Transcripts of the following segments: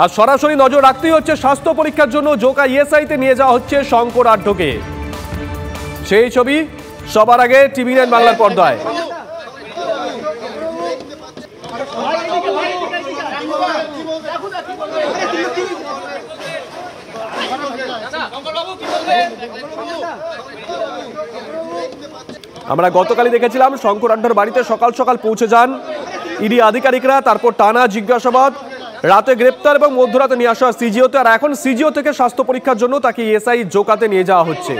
আর সরাসরি নজর রাখতেই হচ্ছে স্বাস্থ্য পরীক্ষার জন্য জোকা ইএসআইতে নিয়ে যাওয়া হচ্ছে শঙ্কর আঢ্যকে। সেই ছবি সবার আগে টিভি9 বাংলার পর্দায়। আমরা গতকালই দেখেছিলাম শঙ্কর আঢ্যর বাড়িতে সকাল সকাল পৌঁছে যান ইডি আধিকারিকরা, তারপর টানা জিজ্ঞাসাবাদ, রাতে গ্রেপ্তার এবং মধ্যরাতে নিয়ে আসা সিজিওতে। আর এখন সিজিও থেকে স্বাস্থ্য পরীক্ষার জন্য তাকে ইএসআই জোকাতে নিয়ে যাওয়া হচ্ছে।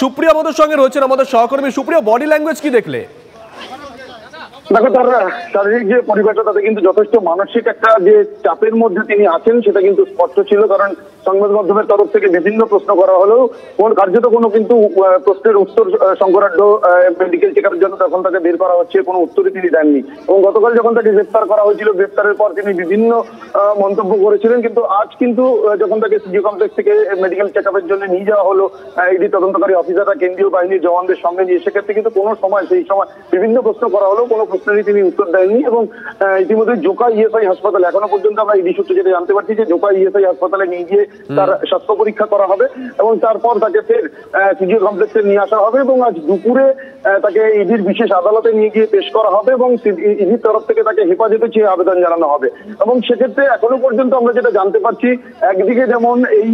সুপ্রিয়া আমাদের সঙ্গে রয়েছেন আমাদের সহকর্মী। সুপ্রিয়া, বডি ল্যাঙ্গুয়েজ কি দেখলে? দেখো, তার শারীরিক যে পরিবেশটা তাতে কিন্তু যথেষ্ট মানসিক একটা যে চাপের মধ্যে তিনি আছেন সেটা কিন্তু স্পষ্ট ছিল। কারণ সংবাদ মাধ্যমের তরফ থেকে বিভিন্ন প্রশ্ন করা হলেও কার্যত কোনো কিন্তু প্রশ্নের উত্তর শঙ্কর আঢ্য মেডিকেল চেকআপের জন্য তখন তাকে বের করা হচ্ছে কোনো উত্তরই তিনি দেননি। এবং গতকাল যখন তাকে গ্রেপ্তার করা হয়েছিল, গ্রেপ্তারের পর তিনি বিভিন্ন মন্তব্য করেছিলেন, কিন্তু আজ কিন্তু যখন তাকে সিজিও কমপ্লেক্স থেকে মেডিকেল চেকআপের জন্য নিয়ে যাওয়া হলো ইডি তদন্তকারী অফিসাররা কেন্দ্রীয় বাহিনীর জওয়ানদের সঙ্গে নিয়ে, সেক্ষেত্রে কিন্তু কোনো সময় সেই সময় বিভিন্ন প্রশ্ন করা হলেও কোনো প্রশ্নেরই তিনি উত্তর দেননি। এবং ইতিমধ্যে জোকা ইএসআই হাসপাতালে এখনো পর্যন্ত আমরা ইডি সূত্রে যেটা জানতে পারছি যে জোকা ইএসআই হাসপাতালে নিয়ে গিয়ে তার স্বাস্থ্য পরীক্ষা করা হবে এবং তারপর তাকে ফের সিজিও কমপ্লেক্সে নিয়ে আসা হবে এবং আজ দুপুরে তাকে ইডির বিশেষ আদালতে নিয়ে গিয়ে পেশ করা হবে এবং ইডির তরফ থেকে তাকে হেফাজতে চেয়ে আবেদন জানানো হবে। এবং সেক্ষেত্রে এখনো পর্যন্ত আমরা যেটা জানতে পারছি, একদিকে যেমন এই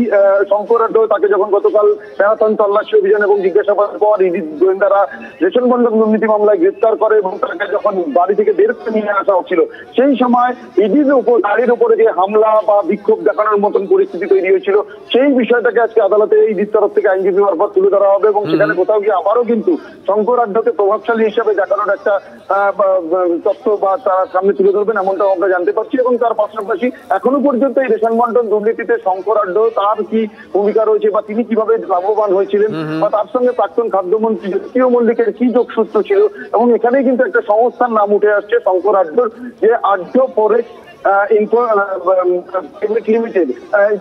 শঙ্কর আঢ্য তাকে যখন গতকাল ম্যারাথন তল্লাশি অভিযান এবং জিজ্ঞাসাবাদের পর ইডি গোয়েন্দারা রেশন বন্টন দুর্নীতি মামলায় গ্রেপ্তার করে এবং তাকে যখন বাড়ি থেকে বের করে নিয়ে আসা হচ্ছিল, সেই সময় ইডির উপর গাড়ির উপরে যে হামলা বা বিক্ষোভ দেখানোর মতন পরিস্থিতি তৈরি হয়েছিল, সেই বিষয়টাকে আজকে আদালতে ইডির তরফ থেকে আইনজীবী মারফত তুলে ধরা হবে এবং সেখানে কোথাও গিয়ে আবারও কিন্তু শঙ্কর আঢ্যকে প্রভাবশালী হিসেবে দেখানোর একটা তথ্য বা তার সামনে তুলে ধরবেন এমনটাও আমরা জানতে পারছি। এবং তার পাশাপাশি এখনো পর্যন্ত এই রেশন বন্টন দুর্নীতিতে শঙ্কর আঢ্য তার কি ভূমিকা রয়েছে বা তিনি কিভাবে লাভবান হয়েছিলেন বা তার সঙ্গে প্রাক্তন খাদ্যমন্ত্রী জ্যোতিপ্রিয় মল্লিকের কি যোগসূত্র ছিল, এবং এখানেই কিন্তু একটা সংস্থার নাম উঠে আসছে শঙ্কর আঢ্যর, যে আঢ্য ফরেক্স লিমিটেড,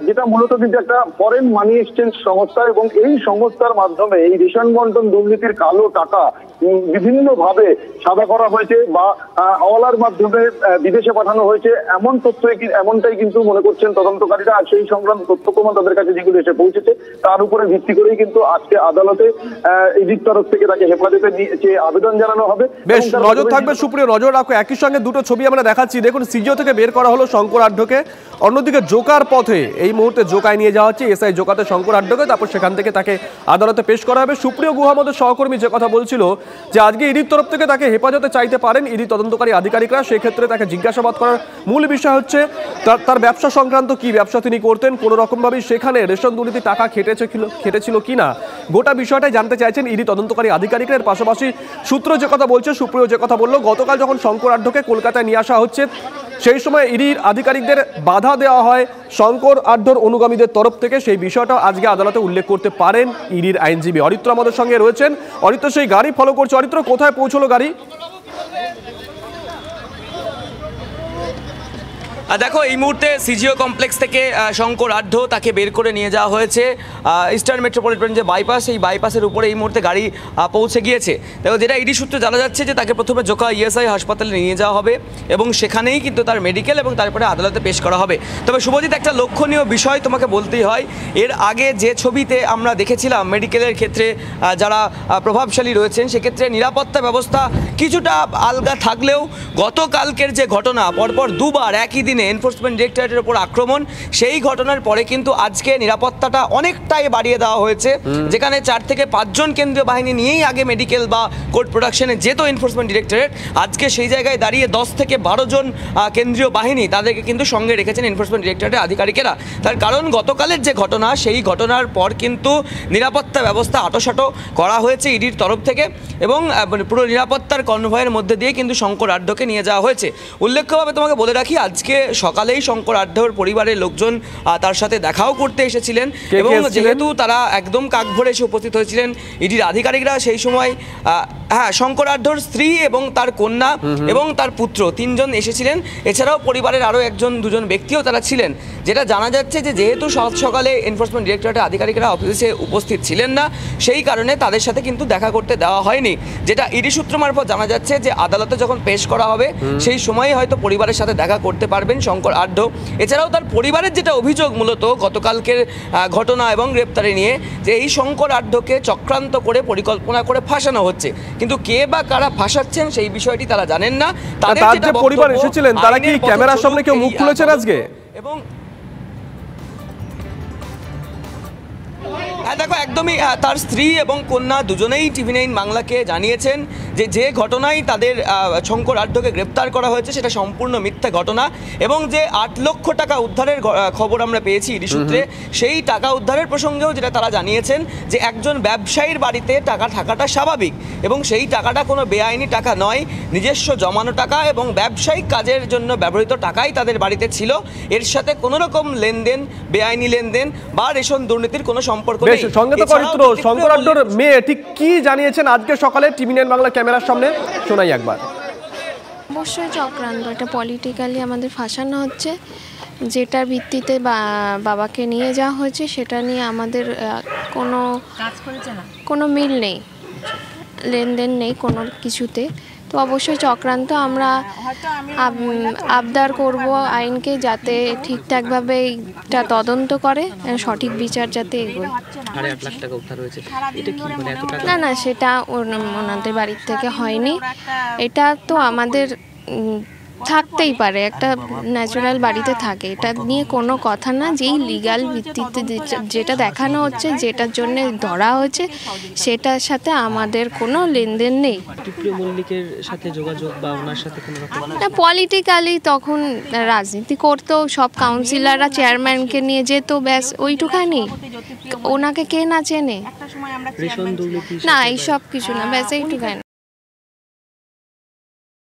যেটা মূলত কিন্তু একটা ফরেন মানি এক্সচেঞ্জ সংস্থা। এবং এই সংস্থার মাধ্যমে এই রেশন বন্টন দুর্নীতির কালো টাকা বিভিন্ন ভাবে সাদা করা হয়েছে বা হাওলার মাধ্যমে বিদেশে পাঠানো হয়েছে, এমন তথ্য এমনটাই কিন্তু মনে করছেন তদন্তকারীরা। আর সেই সংক্রান্ত তথ্য প্রমাণ তাদের কাছে যেগুলো এসে পৌঁছেছে তার উপরে ভিত্তি করেই কিন্তু আজকে আদালতে ইডির তরফ থেকে তাকে হেফাজতে নিয়ে আবেদন জানানো হবে। বেশ, নজর থাকবে সুপ্রিয়, নজর রাখো। একই সঙ্গে দুটো ছবি আমরা দেখাচ্ছি। দেখুন, সিজিও থেকে বের করা হলো শঙ্কর আঢ্যকে, অন্যদিকে জোকার পথে এই মুহূর্তে জোকায় নিয়ে যাওয়া হচ্ছে এসআই জোকাতে শঙ্কর আঢ্যকে, তারপর সেখান থেকে তাকে আদালতে পেশ করা হবে। সুপ্রিয় গুহা আমাদের সহকর্মী যে কথা বলছিল যে আজকে ইডির তরফ থেকে তাকে হেফাজতে চাইতে পারেন ইডি তদন্তকারী আধিকারিকরা, সেক্ষেত্রে তাকে জিজ্ঞাসাবাদ করার মূল বিষয় হচ্ছে তার ব্যবসা সংক্রান্ত কি ব্যবসা তিনি করতেন, কোনো রকমভাবেই সেখানে রেশন দুর্নীতি টাকা খেটেছিল কিনা, গোটা বিষয়টাই জানতে চাইছেন ইডি তদন্তকারী আধিকারিকরা। এর পাশাপাশি সূত্র যে কথা বলছে, সুপ্রিয় যে কথা বললো, গতকাল যখন শঙ্কর আঢ্যকে কলকাতায় নিয়ে আসা হচ্ছে সেই সময় ইডির আধিকারিকদের বাধা দেওয়া হয় শঙ্কর আঢ্যর অনুগামীদের তরফ থেকে। সেই বিষয়টা আজকে আদালতে উল্লেখ করতে পারেন ইডির আইনজীবী অরিত্র আমাদের সঙ্গে রয়েছেন। অরিত্র, সেই গাড়ি ফলো করছে। অরিত্র, কোথায় পৌঁছলো গাড়ি? দেখো, এই মুহূর্তে সিজিও কমপ্লেক্স থেকে শঙ্কর আঢ্য তাকে বের করে নিয়ে যাওয়া হয়েছে ইস্টার্ন মেট্রোপলিটন যে বাইপাস, এই বাইপাসের উপরে এই মুহূর্তে গাড়ি পৌঁছে গিয়েছে। দেখো, যেটা ইডি সূত্রে জানা যাচ্ছে যে তাকে প্রথমে জোকা ইএসআই হাসপাতালে নিয়ে যাওয়া হবে এবং সেখানেই কিন্তু তার মেডিকেল এবং তারপরে আদালতে পেশ করা হবে। তবে শুভজিৎ, একটা লক্ষণীয় বিষয় তোমাকে বলতেই হয়, এর আগে যে ছবিতে আমরা দেখেছিলাম মেডিকেলের ক্ষেত্রে যারা প্রভাবশালী রয়েছেন সেক্ষেত্রে নিরাপত্তা ব্যবস্থা কিছুটা আলগা থাকলেও গতকালকের যে ঘটনা, পরপর দুবার একই দিন এনফোর্সমেন্ট ডিরেক্টরেটের উপর আক্রমণ, সেই ঘটনার পরে কিন্তু আজকে নিরাপত্তাটা অনেকটাই বাড়িয়ে দেওয়া হয়েছে, যেখানে 4 থেকে 5 জন কেন্দ্রীয় বাহিনী নিয়েই আগে মেডিকেল বা কোর্ট প্রোডাকশনে যেত এনফোর্সমেন্ট ডিরেক্টরেট, আজকে সেই জায়গায় দাঁড়িয়ে 10 থেকে 12 জন কেন্দ্রীয় বাহিনী তাদেরকে কিন্তু সঙ্গে রেখেছেন এনফোর্সমেন্ট ডিরেক্টরেটের আধিকারিকেরা। তার কারণ গতকালের যে ঘটনা, সেই ঘটনার পর কিন্তু নিরাপত্তা ব্যবস্থা আঁটোসাঁটো করা হয়েছে ইডির তরফ থেকে এবং পুরো নিরাপত্তার কনভয়ের মধ্যে দিয়ে কিন্তু শঙ্কর আঢ্যকে নিয়ে যাওয়া হয়েছে। উল্লেখ্যভাবে তোমাকে বলে রাখি, আজকে সকালেই শঙ্কর আঢ্যর পরিবারের লোকজন তার সাথে দেখাও করতে এসেছিলেন এবং যেহেতু তারা একদম কাক ভরে এসে উপস্থিত হয়েছিলেন ইডির আধিকারিকরা, সেই সময় হ্যাঁ, শঙ্কর আঢ্যর স্ত্রী এবং তার কন্যা এবং তার পুত্র 3 জন এসেছিলেন। এছাড়াও পরিবারের আরও 1-2 ব্যক্তিও তারা ছিলেন। যেটা জানা যাচ্ছে যে যেহেতু সকালে এনফোর্সমেন্ট ডিরেক্টরেটের আধিকারিকরা অফিসে উপস্থিত ছিলেন না, সেই কারণে তাদের সাথে কিন্তু দেখা করতে দেওয়া হয়নি। যেটা ইডি সূত্র মারফত জানা যাচ্ছে যে আদালতে যখন পেশ করা হবে সেই সময়ই হয়তো পরিবারের সাথে দেখা করতে পারবেন ছিলেন শঙ্কর আঢ্য। এছাড়াও তার পরিবারের যেটা অভিযোগ মূলত গতকালকের ঘটনা এবং গ্রেপ্তারি নিয়ে, যে এই শঙ্কর আঢ্যকে চক্রান্ত করে পরিকল্পনা করে ফাঁসানো হচ্ছে, কিন্তু কে বা কারা ফাঁসাচ্ছেন সেই বিষয়টি তারা জানেন না। তার যে পরিবার এসেছিলেন তারা কি ক্যামেরার সামনে কেউ মুখ খুলেছেন আজকে? এবং দেখো, একদমই তার স্ত্রী এবং কন্যা দুজনেই TV9 বাংলাকে জানিয়েছেন যে ঘটনায় তাদের শঙ্কর আঢ্যকে গ্রেপ্তার করা হয়েছে সেটা সম্পূর্ণ মিথ্যা ঘটনা, এবং যে 8 লক্ষ টাকা উদ্ধারের খবর আমরা পেয়েছি ইডি সূত্রে, সেই টাকা উদ্ধারের প্রসঙ্গেও যেটা তারা জানিয়েছেন যে একজন ব্যবসায়ীর বাড়িতে টাকা থাকাটা স্বাভাবিক, এবং সেই টাকাটা কোনো বেআইনি টাকা নয়, নিজস্ব জমানো টাকা এবং ব্যবসায়িক কাজের জন্য ব্যবহৃত টাকাই তাদের বাড়িতে ছিল। এর সাথে কোনো রকম লেনদেন, বেআইনি লেনদেন বা রেশন দুর্নীতির কোনো সম্পর্ক নেই। সঙ্গত চরিত্র শঙ্কর আঢ্যর মেয়ে ঠিক কি জানিয়েছেন আজকে সকালে TV9 বাংলা ক্যামেরার সামনে, শোনাই একবার। অবশ্যই চক্রান্ত, এটা পলিটিক্যালি আমাদের ফাঁসানো হচ্ছে, যেটার ভিত্তিতে বাবাকে নিয়ে যাওয়া হয়েছে সেটা নিয়ে আমাদের কোনো মিল নেই, লেনদেন নেই কোনো কিছুতে। তো অবশ্যই চক্রান্ত। আমরা আবদার করব আইনকে যাতে ঠিকঠাকভাবে এটা তদন্ত করে, সঠিক বিচার যাতে এগোয়। না, সেটা ওনাদের বাড়ির থেকে হয়নি। এটা তো আমাদের থাকতেই পারে, একটা ন্যাচারাল বাড়িতে থাকে, এটা নিয়ে কোনো কথা না। যেই লিগ্যাল ভিত্তিতে যেটা দেখানো হচ্ছে, যেটার জন্য ধরা হয়েছে, সেটার সাথে আমাদের কোনো লেনদেন নেই। মল্লিকের সাথে যোগাযোগ বা ওনার সাথে কোনো রকম না, পলিটিক্যালি তখন রাজনীতি করতো, সব কাউন্সিলররা চেয়ারম্যানকে নিয়ে যেত, ব্যাস ওইটুখানি। ওনাকে কে না চেনে? না, এইসব কিছু না, ব্যাস এইটুখানি।